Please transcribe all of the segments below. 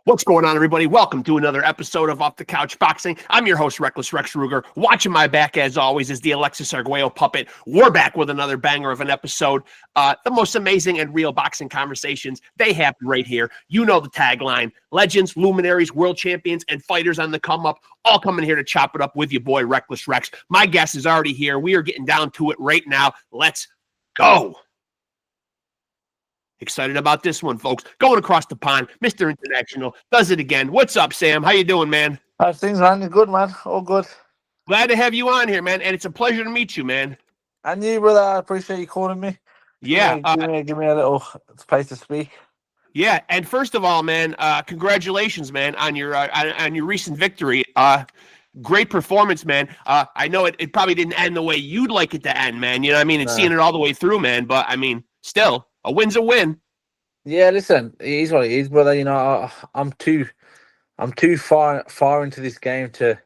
What's going on, everybody? Welcome to another episode of Off the Couch Boxing. I'm your host, Rexx Ruger. Watching my back, as always, is the Alexis Arguello puppet. We're back with another banger of an episode. The most amazing and real boxing conversations, they happen right here. You know the tagline. Legends, luminaries, world champions, and fighters on the come-up, all coming here to chop it up with your boy, Reckless Rex. My guest is already here. We are getting down to it right now. Let's go. Excited about this one, folks. Going across the pond, Mr. International does it again. What's up, Sam? How you doing, man? How's things, man? You're good, man. All good. Glad to have you on here, man. And it's a pleasure to meet you, man. And you, brother. I appreciate you calling me. Yeah. Give me a little place to speak. Yeah. And first of all, man, congratulations, man, on your recent victory. Great performance, man. I know it probably didn't end the way you'd like it to end, man. You know what I mean? And seeing it all the way through, man. But I mean, still, a win's a win. Yeah, listen, it is what it is, brother. You know, I'm too far into this game to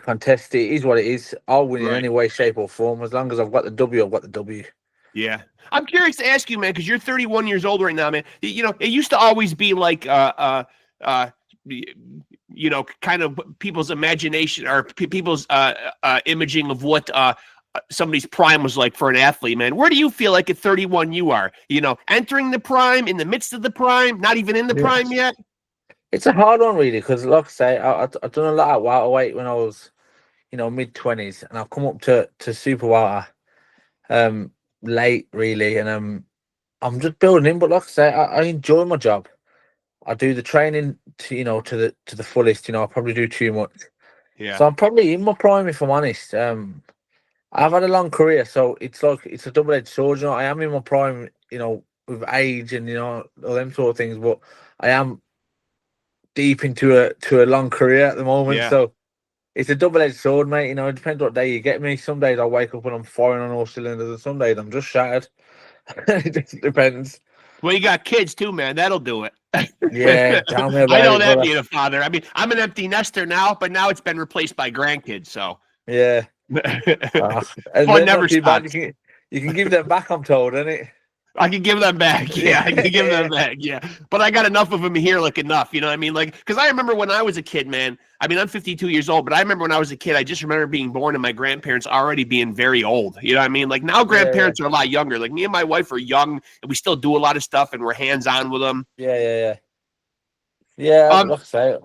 contest it. It is what it is. I'll win in any way, shape, or form. As long as I've got the W, I've got the W. Yeah. I'm curious to ask you, man, because you're 31 years old right now, man. You know, it used to always be like you know, kind of people's imagination or people's imaging of what somebody's prime was like for an athlete, man. Where do you feel like at 31 you are? You know, entering the prime, in the midst of the prime, not even in the prime yet? It's a hard one, really, because, like I say, I've done a lot at welterweight when I was, you know, mid-20s, and I've come up to super welter late, really, and I'm just building in. But like I say, I enjoy my job. I do the training to the fullest. You know, I probably do too much. Yeah. So I'm probably in my prime, if I'm honest. I've had a long career, so it's a double-edged sword. You know, I am in my prime, you know, with age and, you know, all them sort of things, but I am deep into a long career at the moment. Yeah. So it's a double-edged sword, mate. You know, it depends what day you get me. Some days I wake up and I'm firing on all cylinders, and some days I'm just shattered. It just depends. Well, you got kids too, man. That'll do it. Yeah, tell me about I know it, that brother. being a father. I mean, I'm an empty nester now, but now it's been replaced by grandkids. So yeah, and fun they're never not too bad. stops. You can give them back, I'm told, isn't it? I can give them back. Yeah, I can give them back. Yeah. But I got enough of them here, like enough. You know what I mean? Like, because I remember when I was a kid, man. I mean, I'm 52 years old, but I remember when I was a kid, I just remember being born and my grandparents already being very old. You know what I mean? Like, now grandparents are a lot younger. Like, me and my wife are young, and we still do a lot of stuff, and we're hands-on with them. Yeah. Like I say.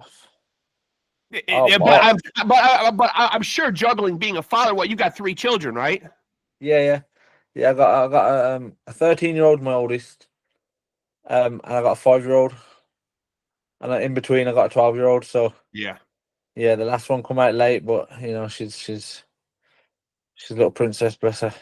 But I'm sure juggling being a father. What, you got 3 children, right? Yeah. I got a 13-year-old, my oldest, and I got a 5-year-old, and in between I got a 12-year-old. So yeah, the last one come out late, but you know she's a little princess, bless her.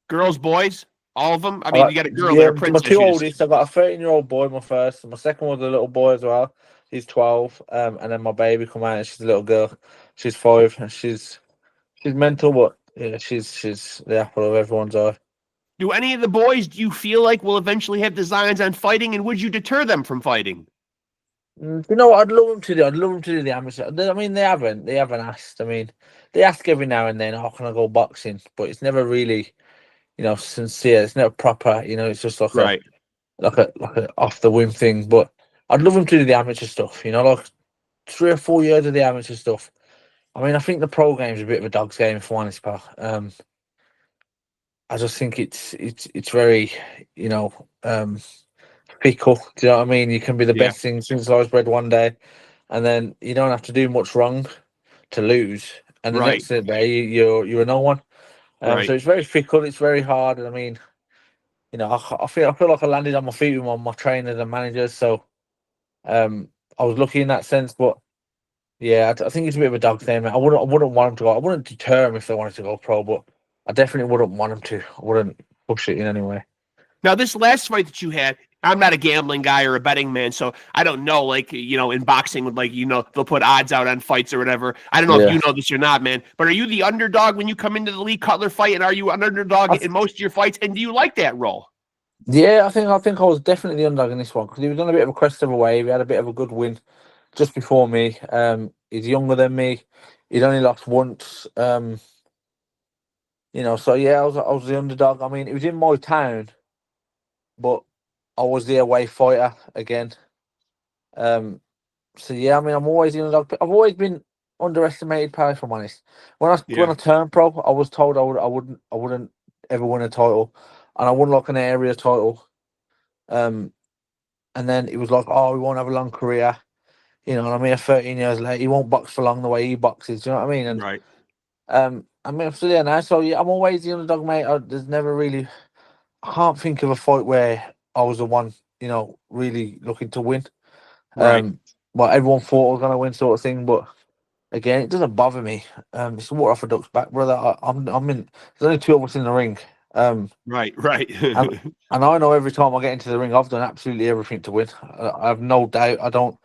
Girls, boys, all of them. I mean, you got a girl there, princess. My 2 oldest, I got a 13-year-old boy, my first, and my second one's a little boy as well. He's 12, and then my baby come out, and she's a little girl. She's 5, and she's mental, but yeah, she's the apple of everyone's eye. Do any of the boys, do you feel like, will eventually have designs on fighting, and would you deter them from fighting? You know what I'd love them to do? I'd love them to do the amateur. I mean, they haven't asked. I mean, they ask every now and then, "Oh, can I go boxing?" But it's never really, you know, sincere. It's never proper. You know, it's just like a off the whim thing. But I'd love them to do the amateur stuff. You know, like 3 or 4 years of the amateur stuff. I mean, I think the pro game's a bit of a dog's game, if I'm honest, pal. I just think it's very, you know, fickle. Do you know what I mean? You can be the best thing since sliced bread one day, and then you don't have to do much wrong to lose, and the next day you're a no one. So it's very fickle. It's very hard. And I mean, you know, I feel like I landed on my feet with my trainers and managers. So I was lucky in that sense. But yeah, I think it's a bit of a dog thing. I wouldn't want them to go. I wouldn't deter them if they wanted to go pro, but I definitely wouldn't want them to. I wouldn't push it in any way. Now, this last fight that you had, I'm not a gambling guy or a betting man, so I don't know, like, you know, in boxing, with like, you know, they'll put odds out on fights or whatever. I don't know if you know this or not, man, but are you the underdog when you come into the Lee Cutler fight, and are you an underdog in most of your fights, and do you like that role? Yeah, I think I was definitely the underdog in this one, because he was on a bit of a crest of a wave. He had a bit of a good win just before me. He's younger than me. He'd only lost once. You know, so yeah, I was the underdog. I mean, it was in my town, but I was the away fighter again. So yeah, I mean, I'm always the underdog. I've always been underestimated, pal, if I'm honest. When Yeah. I turned pro, I was told I wouldn't ever win a title, and I won like an area title. And then it was like, oh, we won't have a long career. You know, and I'm here 13 years later. He won't box for long the way he boxes. Do you know what I mean? And Right. I mean, I'm still there now. So yeah, I'm always the underdog, mate. There's never really. I can't think of a fight where I was the one, really looking to win. Right. Well, everyone thought I was gonna win, sort of thing. But again, it doesn't bother me. It's water off a duck's back, brother. I'm in. There's only two of us in the ring. Right. Right. And and I know every time I get into the ring, I've done absolutely everything to win. I have no doubt. I don't.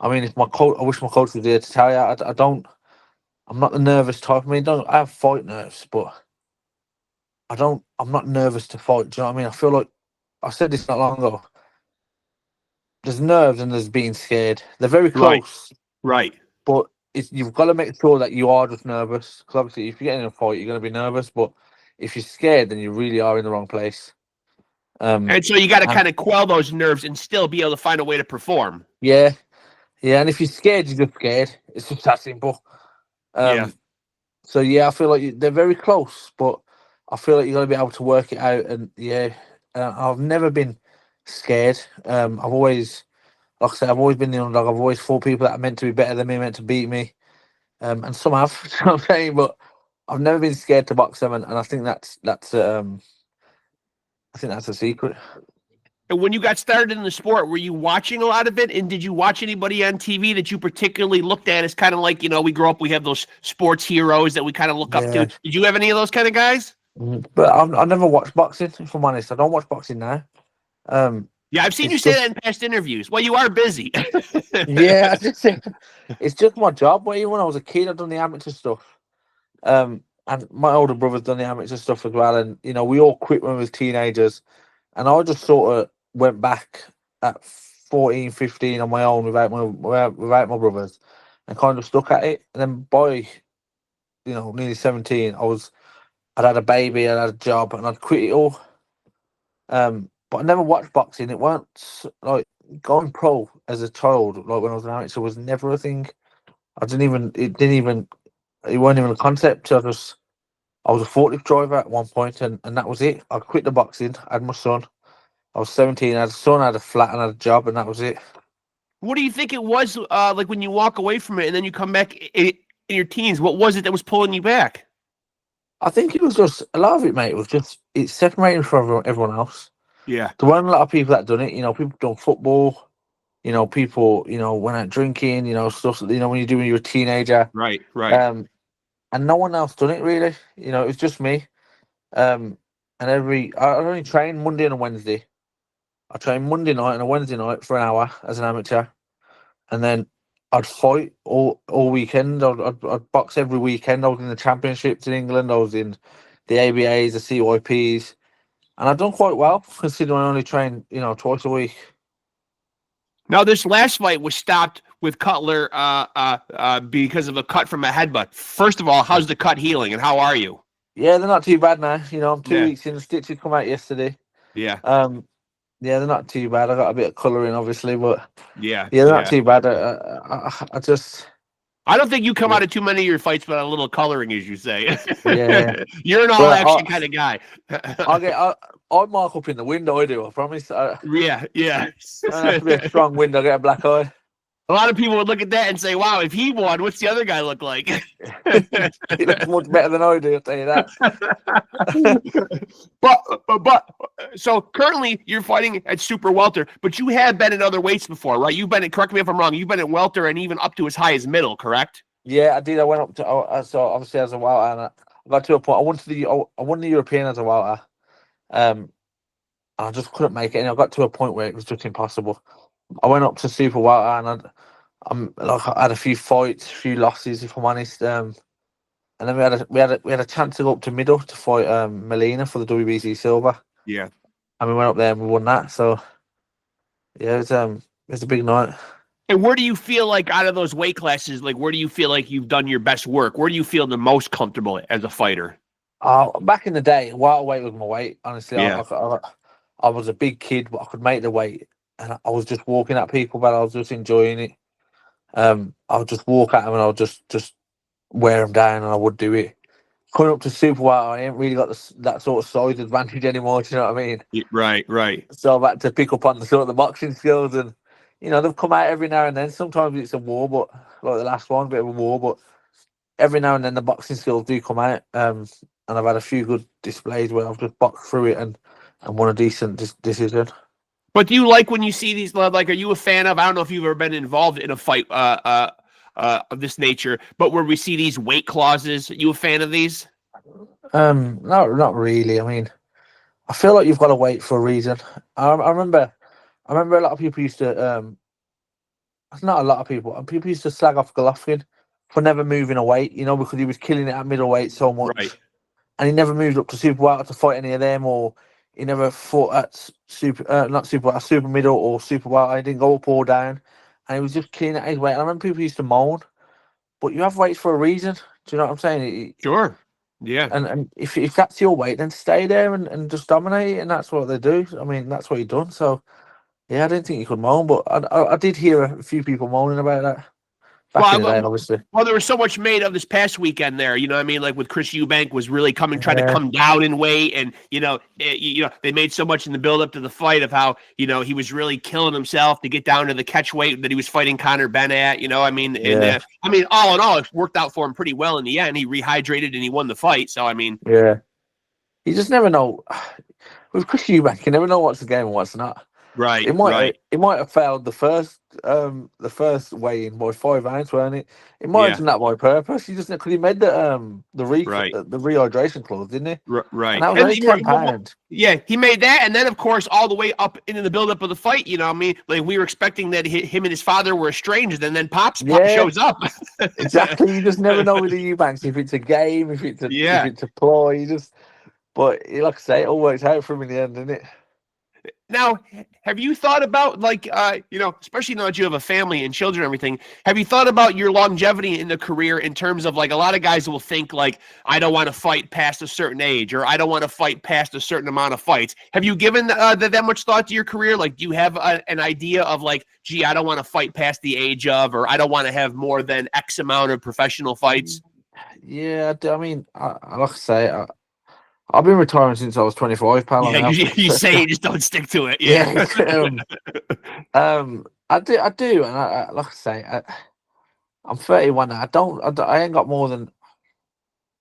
I mean, if my coach, I wish my coach was there to tell you. I don't. I'm not the nervous type. I mean, don't I have fight nerves, but I don't. I'm not nervous to fight. Do you know what I mean? I feel like I said this not long ago. There's nerves and there's being scared. They're very Right. close, Right. but you've got to make sure that you are just nervous. Because obviously, if you get in a fight, you're going to be nervous. But if you're scared, then you really are in the wrong place. And so you got to And kind of quell those nerves and still be able to find a way to perform. yeah, yeah. And if you're scared, you're just scared. It's just that simple. Yeah. So yeah, I feel like they're very close, but I feel like you got to be able to work it out. And yeah, I've never been scared. I've always, like I said, I've always been the underdog. I've always fought people that are meant to be better than me, meant to beat me. And some have, you know what I'm saying, but I've never been scared to box them, and I think that's a secret. And when you got started in the sport, were you watching a lot of it? And did you watch anybody on TV that you particularly looked at as kind of like, we grow up, we have those sports heroes that we kind of look up to. Yeah. Did you have any of those kind of guys? But I never watched boxing, if I'm honest. I don't watch boxing now. Yeah, I've seen you It's say just, that in past interviews. Well, you are busy. yeah, it's just my job. But even when I was a kid, I've done the amateur stuff. And my older brother's done the amateur stuff as well. And we all quit when we was teenagers. And I just sort of went back at 14, 15 on my own without my brothers, and kind of stuck at it. And then by nearly 17, I'd had a baby, I'd had a job, and I'd quit it all. But I never watched boxing. It weren't like going pro as a child, like when I was an amateur, was never a thing. It weren't even a concept. I was a forklift driver at one point, and that was it. I quit the boxing. I had my son. I was 17. I had a son. I had a flat, and I had a job, and that was it. What do you think it was like when you walk away from it and then you come back in your teens? What was it that was pulling you back? I think it was just a lot of it, mate. It was just it's separating from everyone else. Yeah. There weren't a lot of people that done it. People done football. People went out drinking. Stuff. When you're doing you're a teenager. Right. Right. And no one else done it really. It was just me. And I only trained Monday and a Wednesday. I trained Monday night and a Wednesday night for an hour as an amateur, and then I'd fight all weekend. I'd box every weekend. I was in the championships in England. I was in the ABAs, the CYPs, and I'd done quite well considering I only trained twice a week. Now, this last fight was stopped with Cutler because of a cut from a headbutt. First of all, how's the cut healing, and how are you? Yeah, they're not too bad now. I'm 2 Yeah. weeks in. The stitches come out yesterday. Yeah. Yeah, they're not too bad. I got a bit of colouring, obviously, but Yeah. they're not too bad. I just. I don't think you come out of too many of your fights without a little coloring, as you say. Yeah. You're an all-action kind of guy. I mark up in the window, I do, I promise. Yeah. I have to be a strong wind, I get a black eye. A lot of people would look at that and say, wow, if he won, what's the other guy look like? He looks much better than I do, I'll tell you that. but so currently you're fighting at super welter, but you have been in other weights before, right? You've been correct me if I'm wrong, you've been at welter and even up to as high as middle, correct? Yeah, I did. I went up to so obviously as a welter, and I got to a point. I won the European as a welter, and I just couldn't make it. And I got to a point where it was just impossible. I went up to super welter, and I had a few fights, a few losses, if I'm honest. And then we had a chance to go up to middle to fight Melina for the WBC silver. Yeah. And we went up there and we won that. So yeah, it's a big night. And where do you feel like out of those weight classes, like where do you feel like you've done your best work? Where do you feel the most comfortable as a fighter? Back in the day, welterweight was my weight. Honestly, Yeah. I was a big kid, but I could make the weight. and I was just walking at people, but I was just enjoying it. I'll just walk at them and I'll just wear them down, and I would do it. Coming up to super well, I ain't really got that sort of size advantage anymore. Do you know what I mean? Right, right. So I've had to pick up on the sort of the boxing skills, and they've come out every now and then. Sometimes it's a war, but like the last one, bit of a war, but every now and then the boxing skills do come out. And I've had a few good displays where I've just boxed through it and won a decent decision. But do you like when you see these? Like, are you a fan of? I don't know if you've ever been involved in a fight of this nature, but where we see these weight clauses, are you a fan of these? Not really. I mean, I feel like you've got to wait for a reason. I remember a lot of people used to not a lot of people. People used to slag off Golovkin for never moving a weight, because he was killing it at middleweight so much, Right. and he never moved up to super welter to fight any of them, or he never fought at super middle or super welter. He didn't go up or down, and he was just killing at his weight. And I remember people used to moan, but you have weights for a reason. Do you know what I'm saying? Sure. Yeah. And if that's your weight, then stay there and just dominate, and that's what they do. I mean, that's what he done. So. Yeah, I didn't think you could moan, but I did hear a few people moaning about that back in the day, obviously. Well, there was so much made of this past weekend there. You know what I mean? Like with Chris Eubank was really trying to come down in weight, and they made so much in the build up to the fight of how he was really killing himself to get down to the catch weight that he was fighting Conor Benn at. I mean, and all in all, it worked out for him pretty well in the end. He rehydrated and he won the fight. So I mean, yeah, you just never know with Chris Eubank. You never know what's the game and what's not. Right, it might have failed the first weigh-in by 5 ounces, weren't it? It might have done that by purpose. He just because he made the rehydration clause, didn't he? Right. And that was only £10. Yeah, he made that, and then of course all the way up into the build-up of the fight. I mean, like we were expecting that him and his father were estranged, and then Pop shows up. Exactly. You just never know with the Eubanks if it's a game, if it's a ploy. But like I say, it all works out for him in the end, doesn't it? Now, have you thought about especially now that you have a family and children and everything, have you thought about your longevity in the career in terms of like a lot of guys will think like, I don't want to fight past a certain age, or I don't want to fight past a certain amount of fights. Have you given that much thought to your career? Like, do you have an idea of like, gee, I don't want to fight past the age of, or I don't want to have more than X amount of professional fights? Yeah, I mean, like I say, I've been retiring since I was 25, pal. Yeah, you say you just don't stick to it. Yeah. I do, and I like I say, I'm 31 now. I ain't got more than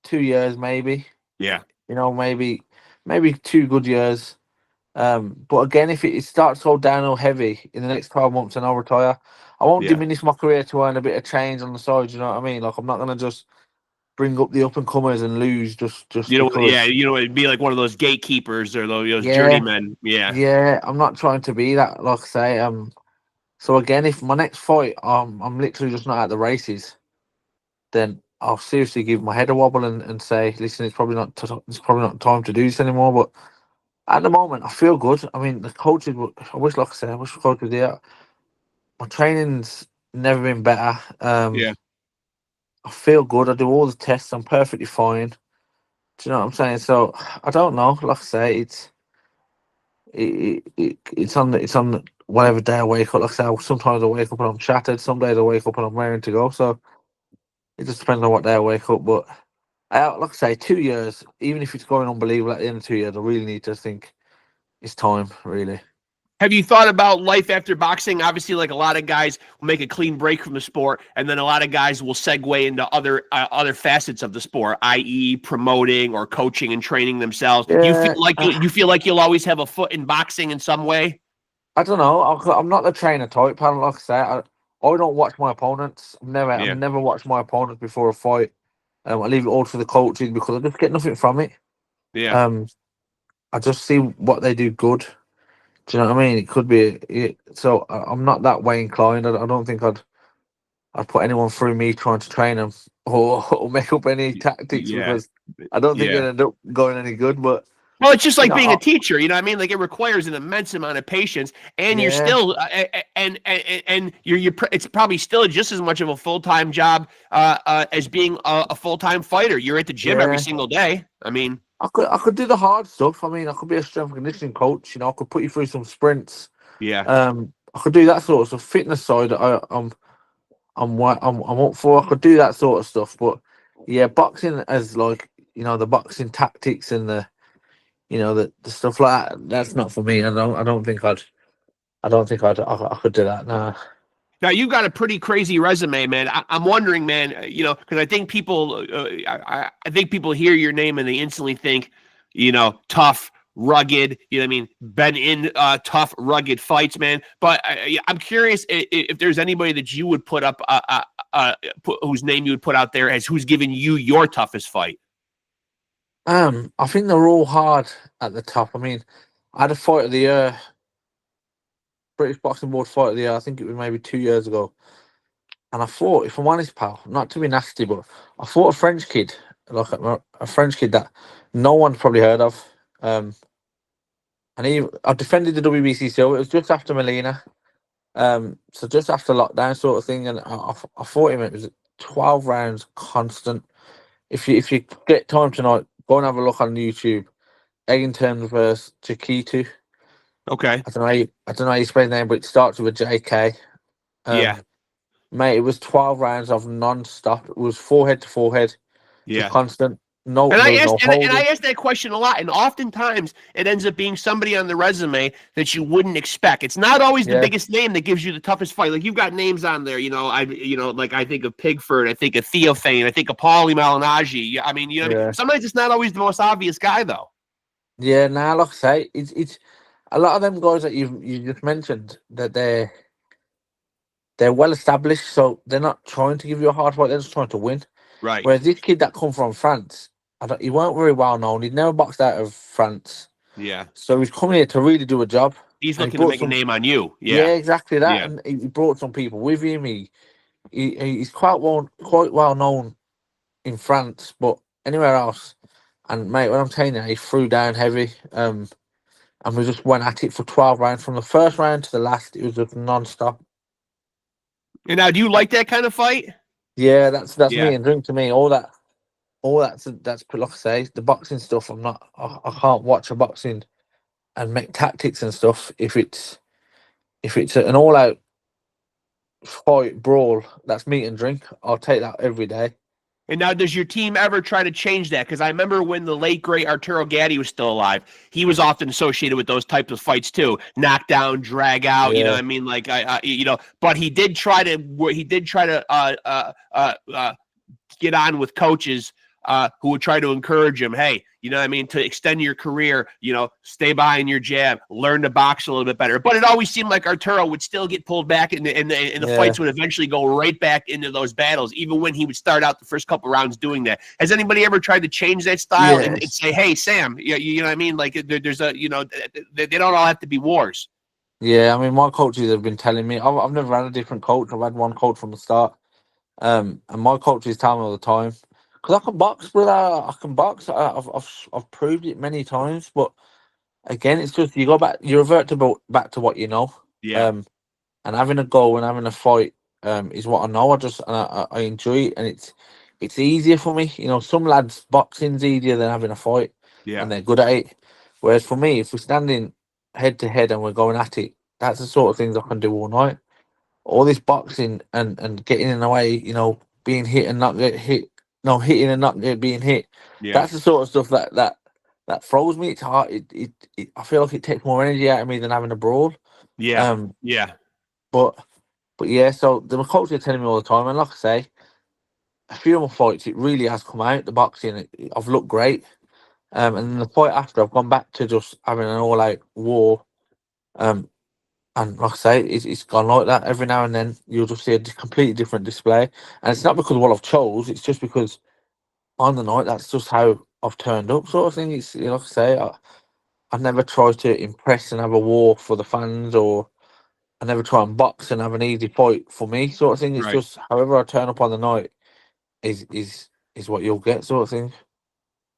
2 years, maybe. Yeah. Maybe 2 good years. But again, if it starts to go downhill heavy in the next 12 months, then I'll retire. I won't diminish my career to earn a bit of change on the side. You know what I mean? Like, I'm not gonna just bring up the up and comers and lose just because. It'd be like one of those gatekeepers or those journeymen. Yeah, I'm not trying to be that. Like I say, so again, if my next fight, I'm literally just not at the races, then I'll seriously give my head a wobble and say, listen, it's probably not time to do this anymore. But at the moment, I feel good. I mean, the coaches, I wish the coach was there. My training's never been better. I feel good. I do all the tests. I'm perfectly fine. Do you know what I'm saying? So I don't know. Like I say, it's on whatever day I wake up. Like I say, sometimes I wake up and I'm shattered. Some days I wake up and I'm raring to go. So it just depends on what day I wake up. But like I say, 2 years. Even if it's going unbelievable at the end of 2 years, I really need to think it's time. Really. Have you thought about life after boxing? Obviously, like a lot of guys will make a clean break from the sport, and then a lot of guys will segue into other facets of the sport, i.e., promoting or coaching and training themselves. Yeah, you feel like you'll always have a foot in boxing in some way? I don't know. I'm not the trainer type. Like I say, I don't watch my opponents. I've never watched my opponents before a fight. I leave it all to the coaches because I just get nothing from it. Yeah. I just see what they do good. Do you know what I mean? It could be so. I'm not that way inclined. I don't think I'd put anyone through me trying to train them or make up any tactics because I don't think it end up going any good. But well, it's just like being a teacher. You know what I mean? Like it requires an immense amount of patience, and you're still and you're it's probably still just as much of a full-time job as being a full-time fighter. You're at the gym every single day. I mean. I could do the hard stuff. I mean, I could be a strength and conditioning coach. I could put you through some sprints. Yeah. I could do that sort of stuff. Fitness side, I'm up for. I could do that sort of stuff, but yeah, boxing as like the boxing tactics and the stuff like that. That's not for me. I don't think I could do that. Nah. Now you've got a pretty crazy resume, man. I'm wondering, man. Because I think people, I think people hear your name and they instantly think, tough, rugged. You know what I mean? Been in tough, rugged fights, man. But I'm curious if there's anybody that you would put up, whose name you would put out there as who's given you your toughest fight. I think they're all hard at the top. I mean, I had a fight of the year, British Boxing Board fight of the year. I think it was maybe 2 years ago. And I thought, if I'm honest, pal, not to be nasty, but I fought a French kid, like a French kid that no one's probably heard of. And I defended the WBC, so it was just after Molina. So just after lockdown sort of thing, and I fought him. It was 12 rounds constant. If you get time tonight, go and have a look on YouTube. Eggington versus Chiquitu. Okay. I don't know how you spell his name, but it starts with a JK. Yeah. Mate, it was 12 rounds of non-stop. It was forehead to forehead, just Yeah. constant. No, And there I was no asked, and holding. I asked that question a lot, and oftentimes it ends up being somebody on the resume that you wouldn't expect. It's not always the biggest name that gives you the toughest fight. Like you've got names on there, like I think of Pigford, I think of Theophane, I think of Paulie Malignaggi. I mean, what I mean? Sometimes it's not always the most obvious guy, though. Yeah, now like I say, it's a lot of them guys that you just mentioned that they're well established, so they're not trying to give you a hard fight. They're just trying to win. Right. Whereas this kid that come from France, he weren't very well known. He'd never boxed out of France. Yeah. So he's coming here to really do a job. He's looking to make a name on you. Yeah. Yeah, exactly that. Yeah. And he brought some people with him. He's quite well known in France, but anywhere else. And mate, when I'm telling you, he threw down heavy. And we just went at it for 12 rounds. From the first round to the last, it was just non-stop. And now, do you like that kind of fight? Yeah, that's me and drink to me. That's like I say, the boxing stuff. I can't watch a boxing and make tactics and stuff if it's an all out fight brawl. That's meat and drink. I'll take that every day. And now, does your team ever try to change that? Because I remember when the late great Arturo Gatti was still alive, he was often associated with those types of fights too, knockdown, drag out. Yeah. You know what I mean? Like but he did try to get on with coaches who would try to encourage him. Hey, you know what I mean? To extend your career, stay behind your jab, learn to box a little bit better. But it always seemed like Arturo would still get pulled back, and the fights would eventually go right back into those battles, even when he would start out the first couple rounds doing that. Has anybody ever tried to change that style and say, hey, Sam, you know what I mean? Like there's they don't all have to be wars. Yeah, I mean, my coaches have been telling me, I've never had a different coach. I've had one coach from the start. And my coaches tell me all the time, because I can box, brother. I can box. I've proved it many times. But again, it's just you revert back to what you know. Yeah. And having a goal and having a fight is what I know. I enjoy it, and it's easier for me. Some lads boxing's easier than having a fight, and they're good at it. Whereas for me, if we're standing head to head and we're going at it, that's the sort of things I can do all night. All this boxing and getting in the way, being hit and not get hit, no hitting and not being hit. Yeah. That's the sort of stuff that throws me. It's hard. I feel like it takes more energy out of me than having a brawl. Yeah. But yeah. So the coaches are telling me all the time, and like I say, a few of my fights, it really has come out. The boxing, I've looked great. And then the fight after, I've gone back to just having an all-out war. And like I say, it's gone like that. Every now and then, you'll just see a completely different display. And it's not because of what I've chose, it's just because on the night, that's just how I've turned up, sort of thing. It's like I say, I never try to impress and have a war for the fans, or I never try and box and have an easy fight for me, sort of thing. It's just however I turn up on the night is what you'll get, sort of thing.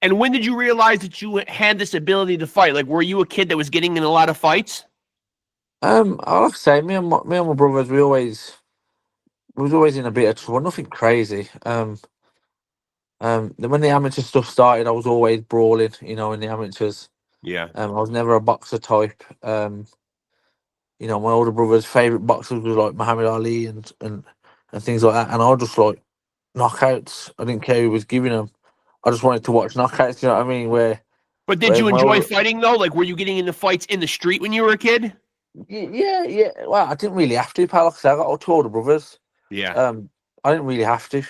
And when did you realize that you had this ability to fight? Like, were you a kid that was getting in a lot of fights? I like to say, me and my brothers, we was always in a bit of trouble. Nothing crazy. Then when the amateur stuff started, I was always brawling. In the amateurs. Yeah. I was never a boxer type. you know, my older brother's favorite boxers was like Muhammad Ali and things like that, and I just like knockouts. I didn't care who was giving them. I just wanted to watch knockouts. You know what I mean? But did Where you my enjoy older, fighting though? Like, were you getting into fights in the street when you were a kid? yeah. Well, I didn't really have to, pal. 'Cause I got two older brothers. Yeah. I didn't really have to.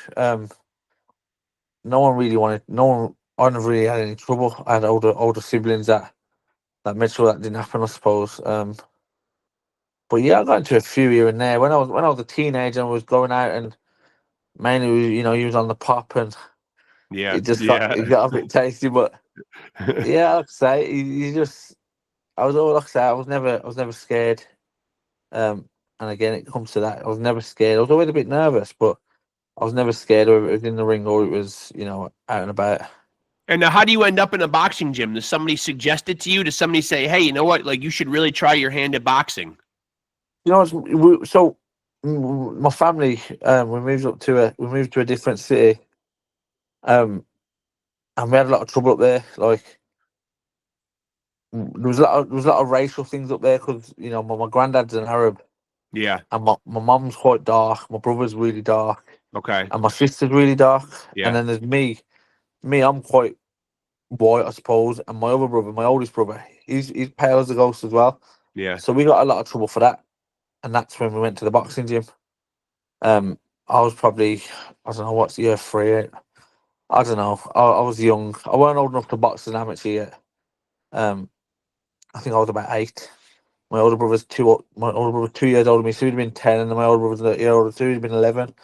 No one really wanted. No one. I never really had any trouble. I had older siblings that made sure that didn't happen, I suppose. But yeah, I got into a few here and there when I was a teenager and was going out, and mainly, you know, he was on the pop, and Yeah. it got a bit tasty. But yeah, like I say, you just I was all like I say, I was never scared. And again, it comes to that. I was never scared. I was always a bit nervous, but I was never scared, whether it was in the ring or it was, you know, out and about. And now, how do you end up in a boxing gym? Does somebody suggest it to you? Does somebody say, "Hey, you know what? Like, you should really try your hand at boxing"? You know, my family, we moved to a different city, um, and we had a lot of trouble up there. Like there was a lot of racial things up there because, you know, my granddad's an Arab, Yeah. and my mum's quite dark. My brother's really dark, Okay. and my sister's really dark. And Yeah. then there's me. I'm quite white, I suppose, and my other brother, my oldest brother, he's pale as a ghost as well. Yeah. So we got a lot of trouble for that, and that's when we went to the boxing gym. I was probably, I don't know, what's year three? I don't know. I was young. I weren't old enough to box as an amateur yet. I think I was about 8. My older brother's 2 years older than me, so he'd have been 10, and then my older brother's a year older, so he'd have been 11.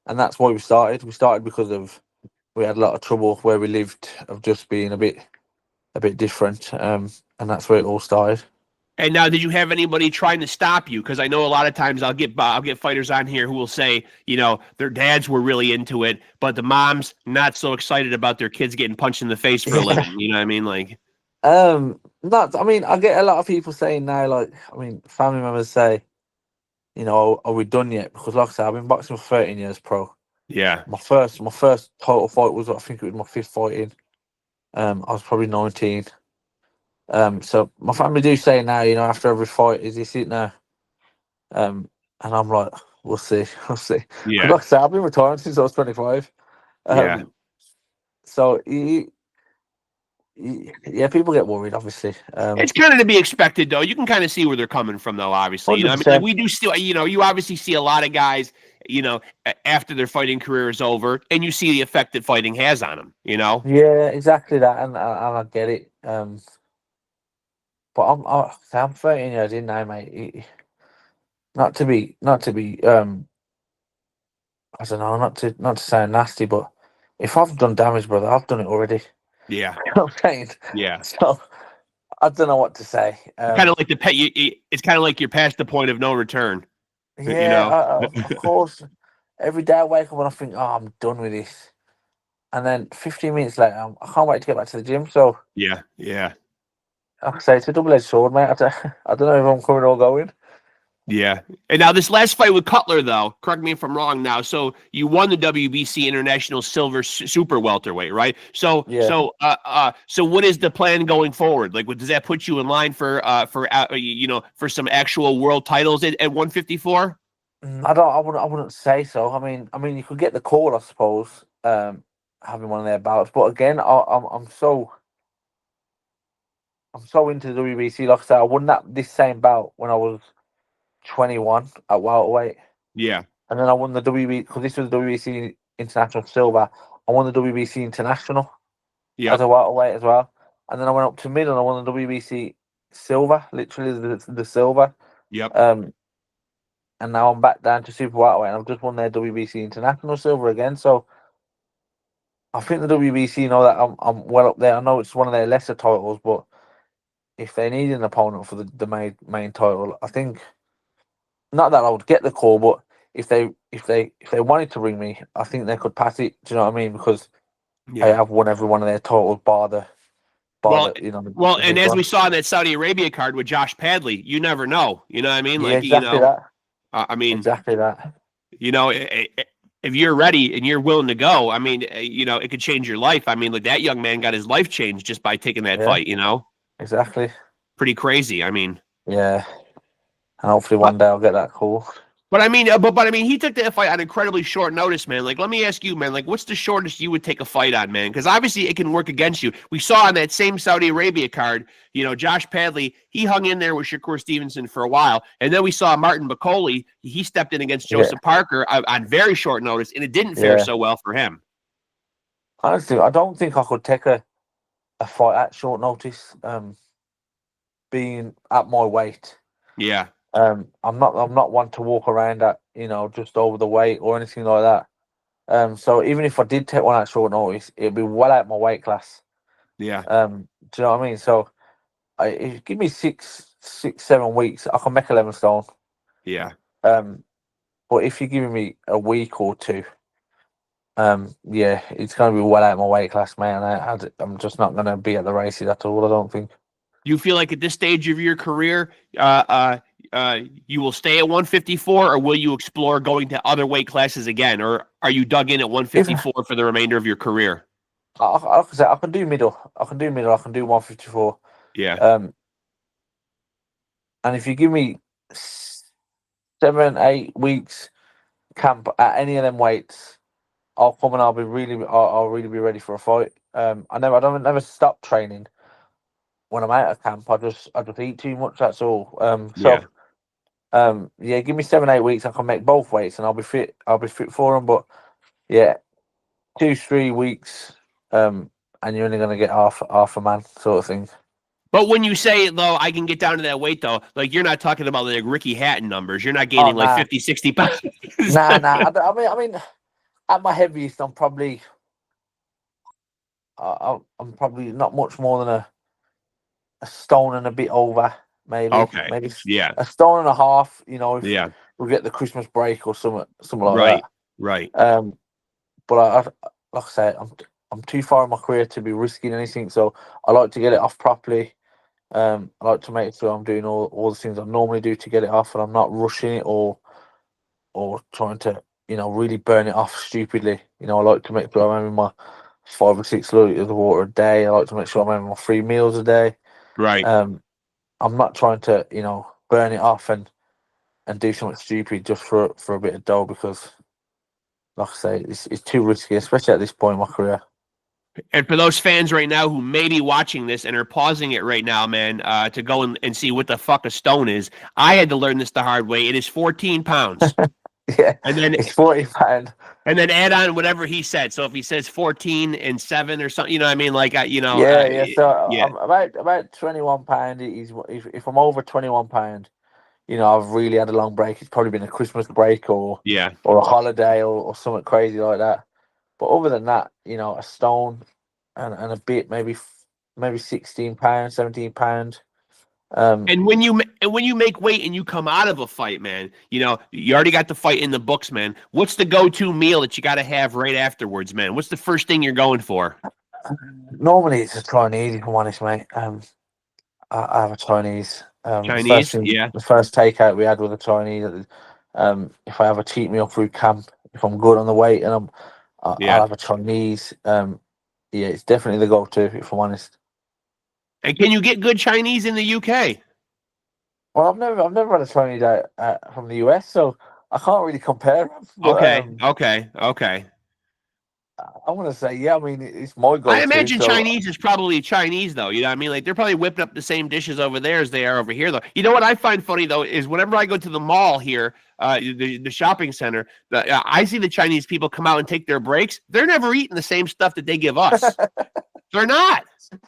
And that's why we started. We started because we had a lot of trouble where we lived, of just being a bit different. And that's where it all started. And now, did you have anybody trying to stop you? Because I know a lot of times I'll get fighters on here who will say, you know, their dads were really into it, but the moms not so excited about their kids getting punched in the face for a Yeah. living. You know what I mean? Like, Not. I mean, I get a lot of people saying now, like, I mean, family members say, you know, are we done yet? Because like I said, I've been boxing for 13 years pro. yeah, My first total fight was, I think it was my fifth fight in. I was probably 19. So my family do say now, you know, after every fight, is this it now? And I'm like, we'll see, we'll see. Because yeah, like I said, I've been retiring since I was 25. yeah. So yeah, people get worried, obviously. It's kind of to be expected, though. You can kind of see where they're coming from, though. Obviously, you know, I mean, like 100%. we do still, you know, you obviously see a lot of guys, you know, after their fighting career is over, and you see the effect that fighting has on them. You know, Yeah, exactly that, and I get it. But I'm 13 years in now, mate. Not to be I don't know, not to sound nasty, but if I've done damage, brother, I've done it already. yeah, You know what I'm saying? yeah. So I don't know what to say. Kind of like the pet. It's kind of like you're past the point of no return. You Yeah, know. of course. Every day I wake up and I think, oh, I'm done with this, and then 15 minutes later, I can't wait to get back to the gym. So Yeah, yeah, like I say, it's a double-edged sword, mate. I don't know if I'm coming or going. yeah. And now this last fight with Cutler, though, correct me if I'm wrong. Now, so you won the WBC International Silver Super Welterweight, right? Yeah. So what is the plan going forward? Like, does that put you in line for you know, for some actual world titles at 154? I wouldn't say so. I mean, you could get the call, I suppose, having one of their bouts. But again, I'm so into the WBC. Like I said, I won this same bout when I was 21 at welterweight, Yeah. and then I won the WBC because this was the WBC International Silver. I won the WBC International as Yep. a welterweight as well, and then I went up to mid and I won the WBC Silver, literally the silver. Yep. Um, and now I'm back down to super welterweight, and I've just won their WBC International Silver again. So I think the WBC know that I'm well up there. I know it's one of their lesser titles, but if they need an opponent for the main title, I think not that I would get the call, but if they wanted to bring me, I think they could pass it. Do you know what I mean? Because I Yeah. have won every one of their titles, Well, you know, well, the and big as one. we saw in that Saudi Arabia card with Josh Padley, you never know. You know what I mean? Yeah, Like, you exactly know, that. I mean, Exactly that. you know, if you're ready and you're willing to go, I mean, you know, it could change your life. I mean, like that young man got his life changed just by taking that Yeah, fight. You know, exactly. pretty crazy. I mean, Yeah. and hopefully one day I'll get that call. But I mean, he took the fight on incredibly short notice, man. Like, let me ask you, man. Like, what's the shortest you would take a fight on, man? Because obviously it can work against you. We saw on that same Saudi Arabia card, Josh Padley, he hung in there with Shakur Stevenson for a while, and then we saw Martin Bakole. He stepped in against Joseph Parker on very short notice, and it didn't fare so well for him. Honestly, I don't think I could take a fight at short notice. Being at my weight. Yeah. I'm not one to walk around at, just over the weight or anything like that. So even if I did take one at short notice, it'd be well out my weight class. Yeah. Do you know what I mean? So if you give me 6-7 weeks, I can make 11 stone. Yeah. But if you're giving me a week or two, it's going to be well out my weight class, man. I'm just not going to be at the races at all, I don't think. You feel like at this stage of your career, you will stay at 154, or will you explore going to other weight classes again, or are you dug in at 154 for the remainder of your career? Like I said, I can do middle. I can do 154. Yeah. And if you give me 7-8 weeks camp at any of them weights, I'll come and I'll really be ready for a fight. I don't never stop training when I'm out of camp. I just eat too much. That's all. Give me 7-8 weeks. I can make both weights, and I'll be fit. I'll be fit for them. But 2-3 weeks, and you're only gonna get half a man, sort of thing. But when you say, though, I can get down to that weight, though, like, you're not talking about like Ricky Hatton numbers. You're not gaining 50, 60 pounds. Nah. I mean, at my heaviest, I'm probably not much more than a stone and a bit over, maybe. Okay. Maybe a stone and a half. If we get the Christmas break or something like that. Right. But like I said, I'm too far in my career to be risking anything. So I like to get it off properly. I like to make sure I'm doing all the things I normally do to get it off, and I'm not rushing it or trying to really burn it off stupidly. I like to make sure I'm having my 5 or 6 liters of water a day. I like to make sure I'm having my 3 meals a day. Right. I'm not trying to burn it off and do something stupid just for a bit of dough, because, like I say, it's too risky, especially at this point in my career. And for those fans right now who may be watching this and are pausing it right now, man, to go and see what the fuck a stone is, I had to learn this the hard way. It is 14 pounds. And then it's 40 pounds. And then add on whatever he said. So if he says 14 and 7 or something, I mean, like, So I'm about 21 pound. If I'm over 21 pound, I've really had a long break. It's probably been a Christmas break or a holiday or something crazy like that. But other than that, a stone and a bit, maybe 16 pounds, 17 pounds. And when you make weight and you come out of a fight, man, you already got the fight in the books, man. What's the go-to meal that you got to have right afterwards, man? What's the first thing you're going for? Normally it's a Chinese, if I'm honest, mate. I have a Chinese. Chinese, The first takeout we had with a Chinese. If I have a cheat meal through camp, if I'm good on the weight, and I'll have a Chinese. It's definitely the go-to, if I'm honest. And can you get good Chinese in the UK? Well, I've never had a Chinese out from the US, so I can't really compare them. But, okay. I'm gonna say, I mean, it's my go-to. I imagine Chinese is probably Chinese, though. You know what I mean? Like, they're probably whipping up the same dishes over there as they are over here, though. You know what I find funny, though, is whenever I go to the mall here, the shopping center, I see the Chinese people come out and take their breaks. They're never eating the same stuff that they give us. They're not.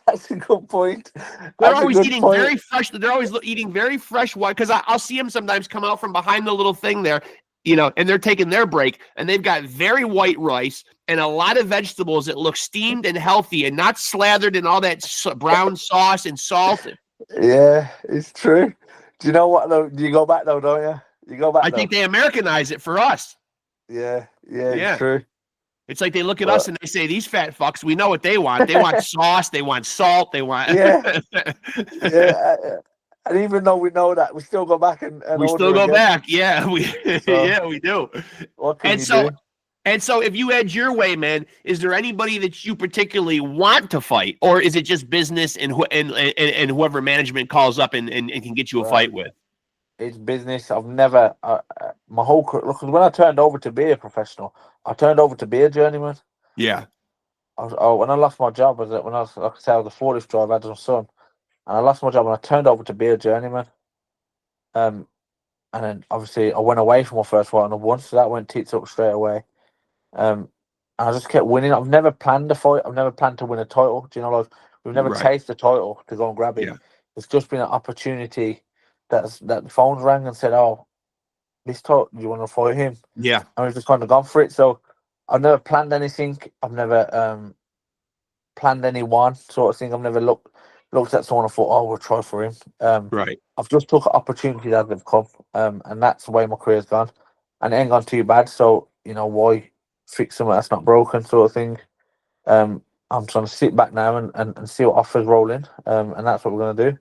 That's a good point. They're always eating very fresh. They're always eating very fresh white, because I'll see them sometimes come out from behind the little thing there, and they're taking their break, and they've got very white rice and a lot of vegetables that look steamed and healthy and not slathered in all that brown sauce and salt. Yeah, it's true. Do you know what, though? You go back, though, don't you? You go back, I think they Americanize it for us. Yeah, it's true. It's like they look at us and they say, these fat fucks, we know what they want. They want sauce. They want salt. They want... And even though we know that, we still go back and we still go back. Yeah, we do. What can you do? And so if you had your way, man, is there anybody that you particularly want to fight, or is it just business and whoever management calls up and can get you a fight with? it's business. I've never my whole career. Look, when I turned over to be a professional, I turned over to be a journeyman. Yeah. When I lost my job, when I was, like I said, I was a forklift driver, I had my son, and I lost my job, and I turned over to be a journeyman. And then obviously I went away from my first fight and I won, so that went tits up straight away. And I just kept winning. I've never planned a fight. I've never planned to win a title. Do you know, like we've never Right. chased the title to go and grab it. Yeah. It's just been an opportunity that the phones rang and said, "Oh, this title, you want to fight him?" Yeah. And we've just kind of gone for it. So I've never planned anything. I've never planned anyone sort of thing. I've never looked at someone and thought, "Oh, we'll try for him." Right. I've just took opportunities as they've come, and that's the way my career's gone, and it ain't gone too bad. So you know, why fix something that's not broken, sort of thing. I'm trying to sit back now and see what offers roll in, and that's what we're gonna do.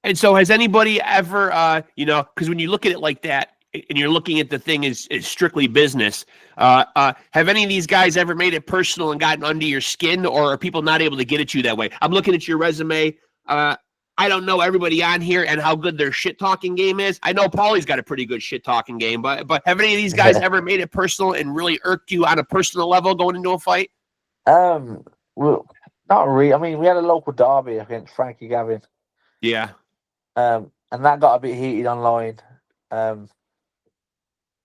And so has anybody ever, because when you look at it like that, and you're looking at the thing as strictly business, have any of these guys ever made it personal and gotten under your skin, or are people not able to get at you that way? I'm looking at your resume. I don't know everybody on here and how good their shit talking game is. I know Paulie's got a pretty good shit talking game, but have any of these guys ever made it personal and really irked you on a personal level going into a fight? Well, not really. I mean, we had a local derby against Frankie Gavin. Yeah. And that got a bit heated online.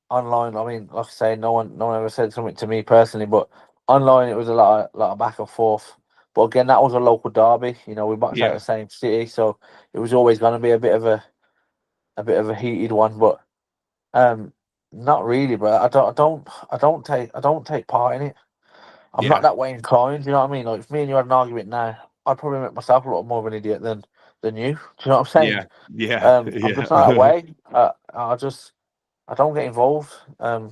Online, I mean, like I say, no one ever said something to me personally, but online it was a lot of back and forth. But again, that was a local derby. You know, we boxed out the same city, so it was always going to be a bit of a heated one. But not really, bro. I don't take part in it. I'm not that way inclined. You know what I mean? Like if me and you had an argument now, I'd probably make myself a lot more of an idiot than you. Do you know what I'm saying? Yeah. I'm just not that way. I don't get involved.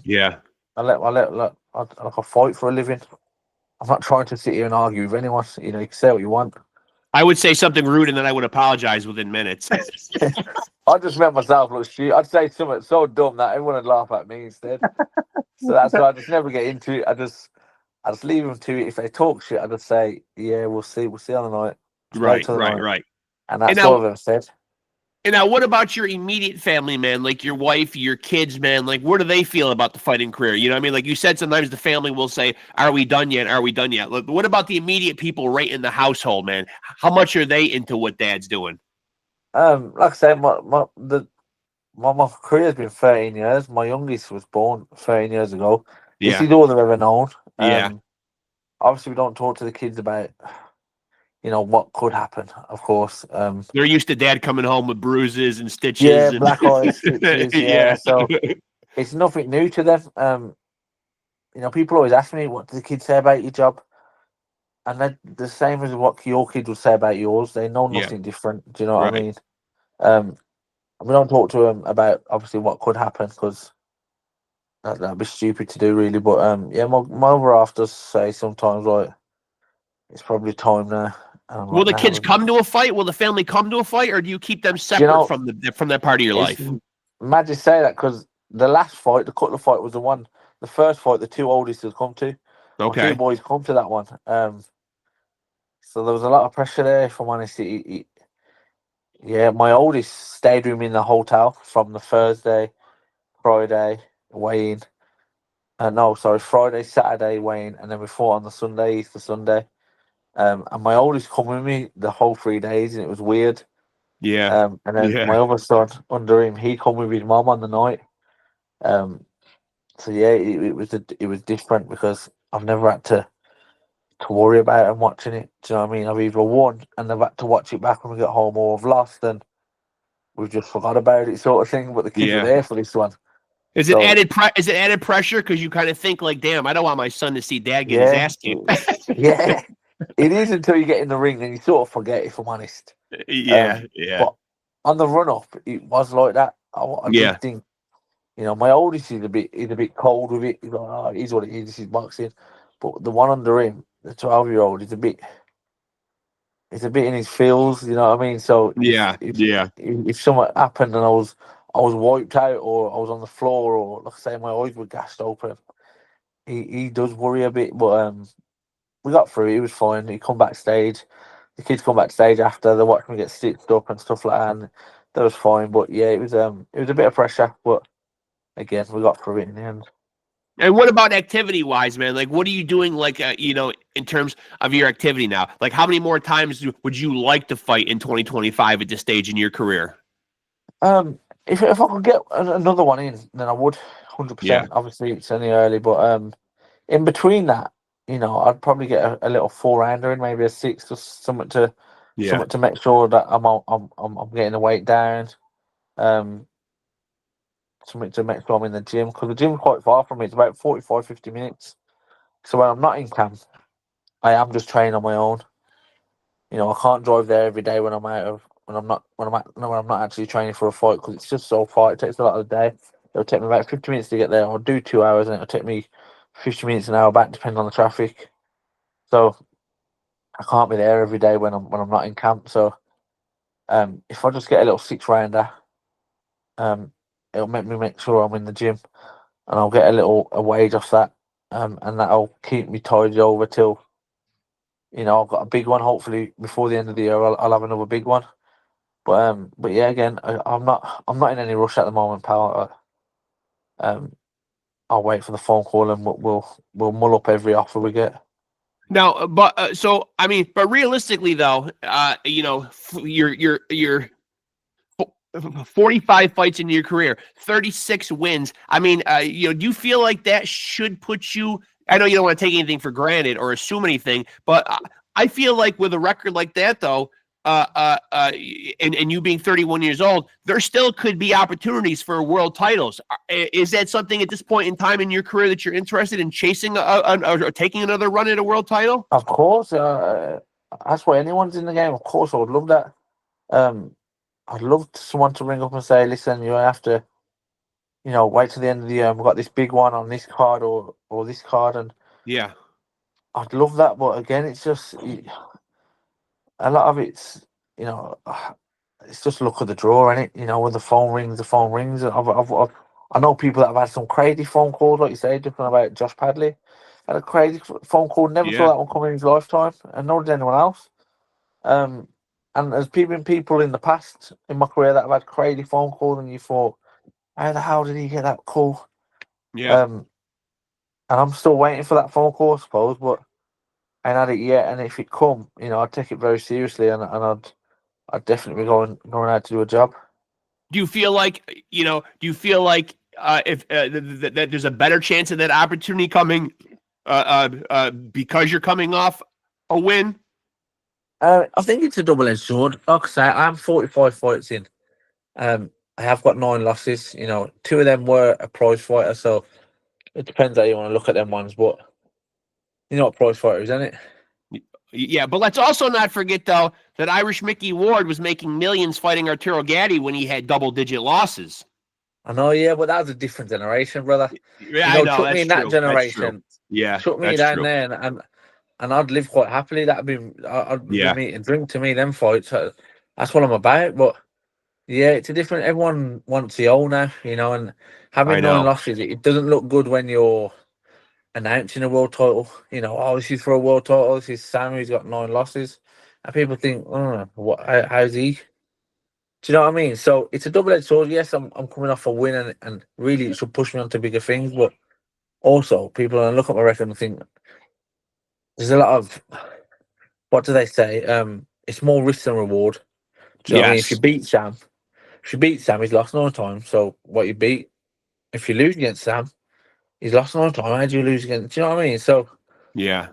Yeah. I fight for a living. I'm not trying to sit here and argue with anyone. You know, you can say what you want. I would say something rude and then I would apologize within minutes. I just make myself look stupid. I'd say something so dumb that everyone would laugh at me instead. So that's why I just never get into it. I just leave them to it. If they talk shit, I just say, "Yeah, we'll see on the night." Right. And that's all of them said. And now, what about your immediate family, man? Like your wife, your kids, man? Like, what do they feel about the fighting career? You know what I mean? Like you said, sometimes the family will say, "Are we done yet? Are we done yet?" Like, what about the immediate people right in the household, man? How much are they into what Dad's doing? Like I said, my career's been 13 years. My youngest was born 13 years ago. This is all they've ever known. Obviously, we don't talk to the kids about, you know, what could happen, of course. They're used to Dad coming home with bruises and stitches. Yeah, black eyes, stitches, So it's nothing new to them. You know, people always ask me, what do the kids say about your job? And they're the same as what your kids would say about yours. They know nothing different. Do you know what I mean? We don't talk to them about, obviously, what could happen, because that'd be stupid to do, really. But my other half does say sometimes, like, it's probably time now. Will the kids come to a fight? Will the family come to a fight, or do you keep them separate from that part of your life? Mad you say that, because the last fight, the Cutler fight, was the first fight the two oldest had come to. Okay. My two boys come to that one. So there was a lot of pressure there, if I'm honest. My oldest stayed with me in the hotel from the Thursday, Friday weigh-in. Friday, Saturday weigh-in, and then we fought on the Sunday, Easter Sunday. And my oldest come with me the whole 3 days, and it was weird. Yeah. And then my other son under him, he come with his mum on the night. It was different, because I've never had to worry about them watching it. Do you know what I mean? I've either won and they've had to watch it back when we get home, or I've lost and we've just forgot about it, sort of thing. But the kids are there for this one. Is it added pressure, because you kind of think like, damn, I don't want my son to see Dad get his ass kicked? Yeah, it is, until you get in the ring and you sort of forget, if I'm honest. But on the run up, it was like that. I did think, you know, my oldest is a bit cold with it. He's like, oh, it is what it is. This is boxing. But the one under him, the 12-year-old, is a bit in his feels. You know what I mean? So if something happened and I was wiped out, or I was on the floor, or like I say, my eyes were gashed open, he does worry a bit. But we got through it. It was fine. He come backstage. The kids come backstage after. They watched me get stitched up and stuff like that. And that was fine. But yeah, it was a bit of pressure, but again, we got through it in the end. And what about activity wise, man? Like, what are you doing, like, in terms of your activity now? Like, how many more times would you like to fight in 2025 at this stage in your career? If I could get another one in, then I would, 100%. Obviously, it's only early, but in between that, I'd probably get a little 4-rounder in, maybe a 6, or something to make sure that I'm getting the weight down. Something to make sure I'm in the gym, because the gym's quite far from me. It's about 45, 50 minutes. So when I'm not in camp, I am just training on my own. I can't drive there every day when I'm not actually training for a fight, because it's just so far. It takes a lot of the day. It'll take me about 50 minutes to get there. I'll do 2 hours, and it'll take me 50 minutes an hour back, depending on the traffic. So I can't be there every day when I'm not in camp. So if I just get a little 6-rounder, it'll make sure I'm in the gym, and I'll get a wage off that, and that'll keep me tied over till I've got a big one. Hopefully before the end of the year, I'll have another big one. But yeah, again, I'm not in any rush at the moment, pal. I'll wait for the phone call, and we'll mull up every offer we get. Now, but realistically though, you're 45 fights in your career, 36 wins. I mean, do you feel like that should put you? I know you don't want to take anything for granted or assume anything, but I feel like with a record like that, though, and you being 31 years old, there still could be opportunities for world titles. Is that something at this point in time in your career that you're interested in chasing or taking another run at a world title? Of course, that's why anyone's in the game. Of course, I would love that. I'd love someone to ring up and say, "Listen, you have to, wait till the end of the year. We've got this big one on this card or this card," and yeah, I'd love that. But again, it's just a lot of it's just luck of the draw, innit? When the phone rings, the phone rings. I know people that have had some crazy phone calls, like you say, talking about Josh Padley. Had a crazy phone call. Never saw that one coming in his lifetime, and nor did anyone else. And there's been people in the past in my career that have had crazy phone calls, and you thought, how the hell did he get that call? Yeah. And I'm still waiting for that phone call, I suppose, but I ain't had it yet. And if it come, I'd take it very seriously, and I'd definitely be going out to do a job. Do you feel like if that there's a better chance of that opportunity coming because you're coming off a win? I think it's a double-edged sword. Like I say, I'm 45 fights in. I have got 9 losses. 2 of them were a prize fighter, so it depends how you want to look at them ones. But you know what prize fighter is, isn't it? Yeah, but let's also not forget, though, that Irish Mickey Ward was making millions fighting Arturo Gatti when he had double-digit losses. I know, yeah, but that was a different generation, brother. Yeah, I know. Chuck me in that generation. Yeah, chuck me down there, and I'd live quite happily. I'd be meat and drink to me. Them fights, that's what I'm about. But yeah, it's a different. Everyone wants the old now, and having 9 losses, it doesn't look good when you're announcing a world title. This is for a world title. This is Sam, who's got 9 losses, and people think, how's he? Do you know what I mean? So it's a double-edged sword. Yes, I'm coming off a win, and really it should push me on to bigger things. But also, people look at my record and think there's a lot of, what do they say? It's more risk than reward. Do you know what I mean? If you beat Sam, he's lost no time. So what you beat, if you lose against Sam, he's lost no time. How do you lose against? Do you know what I mean? So yeah,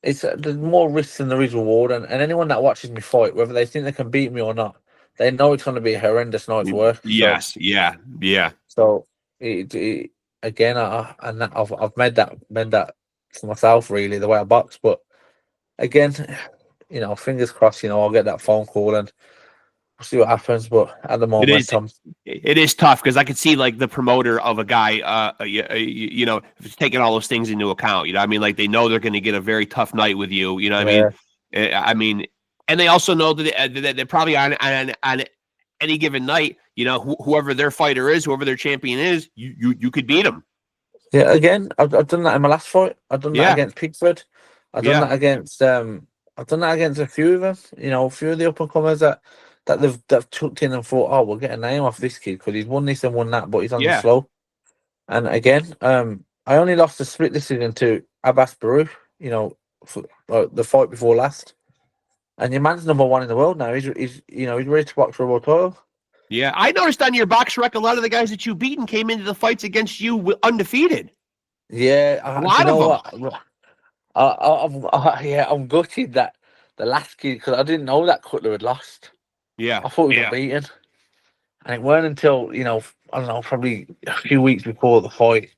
it's there's more risk than there is reward. And anyone that watches me fight, whether they think they can beat me or not, they know it's going to be a horrendous night's work. Yes, so, yeah. So again, I've made that for myself, really, the way I box. But again, fingers crossed. I'll get that phone call and we'll see what happens. But at the moment, it is tough because I could see like the promoter of a guy, taking all those things into account. I mean, like they know they're going to get a very tough night with you. You know what I mean? And they also know that they're probably on any given night, whoever their fighter is, whoever their champion is, you could beat them. Yeah, again, I've done that in my last fight. I've done that against Pickford. I've done that against a few of them. A few of the up and comers that that they've tucked in and thought, oh, we'll get a name off this kid because he's won this and won that, but he's on the Yeah. slow. And again, I only lost a split decision to Abbas Baru, for the fight before last. And your man's number 1 in the world now. He's ready to box for a world title. Yeah, I noticed on your box rec, a lot of the guys that you beaten came into the fights against you undefeated. Yeah, a lot of them. I'm gutted that the last kid, because I didn't know that Cutler had lost. Yeah, I thought he was unbeaten. And it weren't until, I don't know, probably a few weeks before the fight,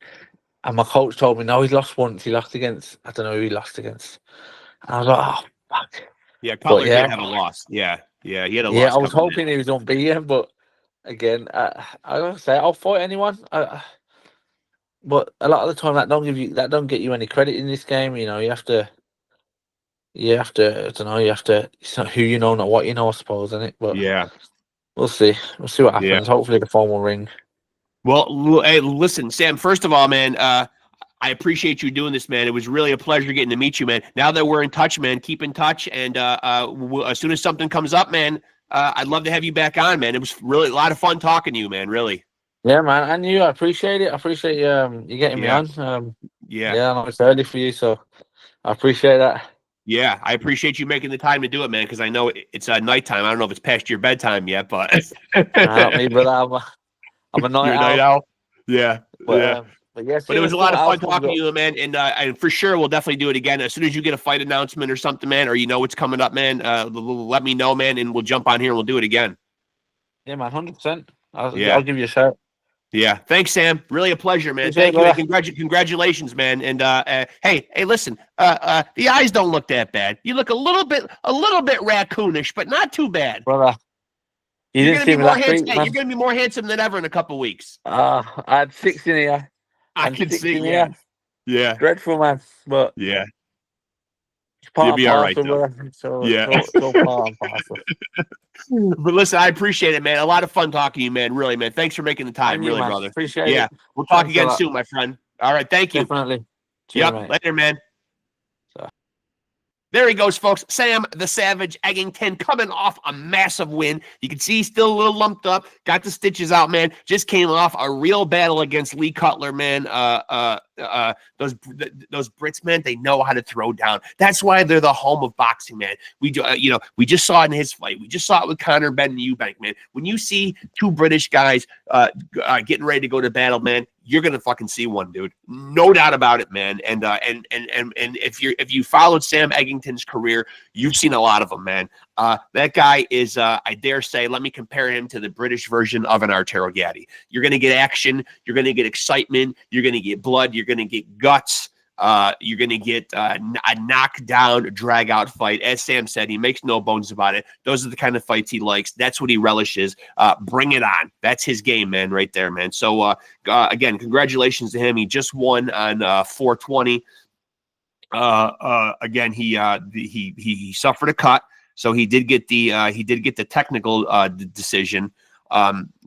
and my coach told me, no, he's lost once. He lost against, I don't know who he lost against. And I was like, oh, fuck. Yeah, Cutler did have a loss. Yeah, he had a loss. Yeah, I was hoping he was unbeaten, but again, I don't say I'll fight anyone. But a lot of the time, that don't get you any credit in this game. You have to. I don't know. It's not who you know, not what you know, I suppose, isn't it? But yeah, we'll see. We'll see what happens. Yeah. Hopefully, the phone will ring. Well, hey, listen, Sam. First of all, man, I appreciate you doing this, man. It was really a pleasure getting to meet you, man. Now that we're in touch, man, keep in touch, and as soon as something comes up, man, I'd love to have you back on, man. It was really a lot of fun talking to you, man. Really. Yeah, man, and you, I appreciate it. I appreciate you getting me on. Yeah, I know it's early for you, so I appreciate that. Yeah, I appreciate you making the time to do it, man, because I know it's nighttime. I don't know if it's past your bedtime yet, but Not me, brother. I'm a night owl. Yeah, but it was a lot of fun talking to you, man, and for sure we'll definitely do it again as soon as you get a fight announcement or something, man, or what's coming up, man. Let me know, man, and we'll jump on here and we'll do it again. Yeah, man, 100%. I'll give you a shout. Yeah, thanks, Sam. Really a pleasure, man. Thank you. Man. Congratulations, man. And hey, listen. The eyes don't look that bad. You look a little bit raccoonish, but not too bad, brother. You're gonna be more handsome than ever in a couple weeks. I had 6 in here. I can see. Yeah. Dreadful, man. But yeah, you'll be all right. So far and parcel. But listen, I appreciate it, man. A lot of fun talking to you, man. Really, man. Thanks for making the time, really, man. Brother. Appreciate it. We'll talk again soon, my friend. All right, thank you. Definitely. Cheers, yep, later, man. There he goes, folks. Sam the Savage Eggington coming off a massive win. You can see he's still a little lumped up. Got the stitches out, man. Just came off a real battle against Lee Cutler, man. Those Brits, man, they know how to throw down. That's why they're the home of boxing, man. We just saw it in his fight. We just saw it with Conor Ben and Eubank, man. When you see 2 British guys getting ready to go to battle, man, you're gonna fucking see one, dude. No doubt about it, man. And if you followed Sam Eggington's career, you've seen a lot of them, man. That guy is, I dare say, let me compare him to the British version of an Arturo Gatti. You're gonna get action. You're gonna get excitement. You're gonna get blood. You're gonna get guts. You're going to get a knockdown, drag-out fight. As Sam said, he makes no bones about it. Those are the kind of fights he likes. That's what he relishes. Bring it on. That's his game, man, right there, man. So, again, congratulations to him. He just won on 420. Again, he suffered a cut, so he did get the technical decision.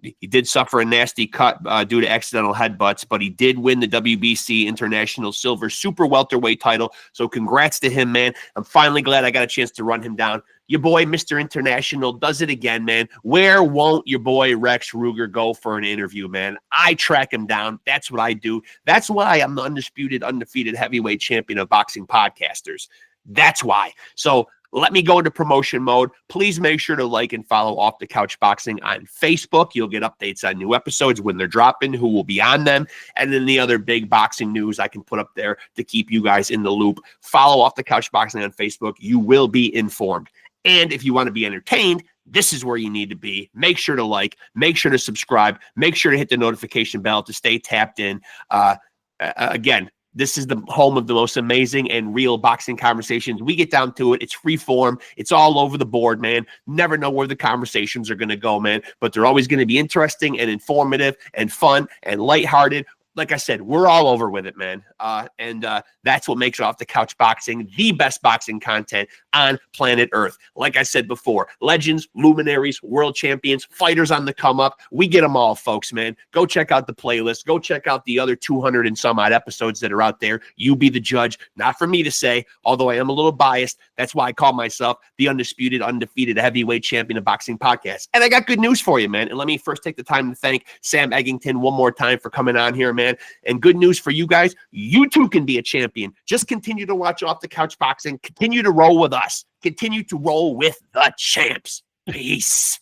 He did suffer a nasty cut due to accidental headbutts, but he did win the WBC International Silver Super Welterweight title. So congrats to him, man. I'm finally glad I got a chance to run him down. Your boy, Mr. International, does it again, man. Where won't your boy Rexx Ruger go for an interview, man? I track him down. That's what I do. That's why I'm the undefeated heavyweight champion of boxing podcasters. That's why. So let me go into promotion mode. Please make sure to like and follow Off the Couch Boxing on Facebook. You'll get updates on new episodes when they're dropping, who will be on them, and then the other big boxing news I can put up there to keep you guys in the loop. Follow Off the Couch Boxing on Facebook. You will be informed. And if you want to be entertained, this is where you need to be. Make sure to like, make sure to subscribe, make sure to hit the notification bell to stay tapped in. Again, this is the home of the most amazing and real boxing conversations. We get down to it. It's free form. It's all over the board, man. Never know where the conversations are going to go, man. But they're always going to be interesting and informative and fun and lighthearted. like I said, we're all over with it, man. And that's what makes Off the Couch Boxing the best boxing content on planet Earth. Like I said before, legends, luminaries, world champions, fighters on the come up. We get them all, folks, man. Go check out the playlist. Go check out the other 200 and some odd episodes that are out there. You be the judge. Not for me to say, although I am a little biased. That's why I call myself the undisputed, undefeated heavyweight champion of boxing podcast. And I got good news for you, man. And let me first take the time to thank Sam Eggington one more time for coming on here, man. And good news for you guys, you too can be a champion. Just continue to watch Off the Couch Boxing. Continue to roll with us. Continue to roll with the champs. Peace.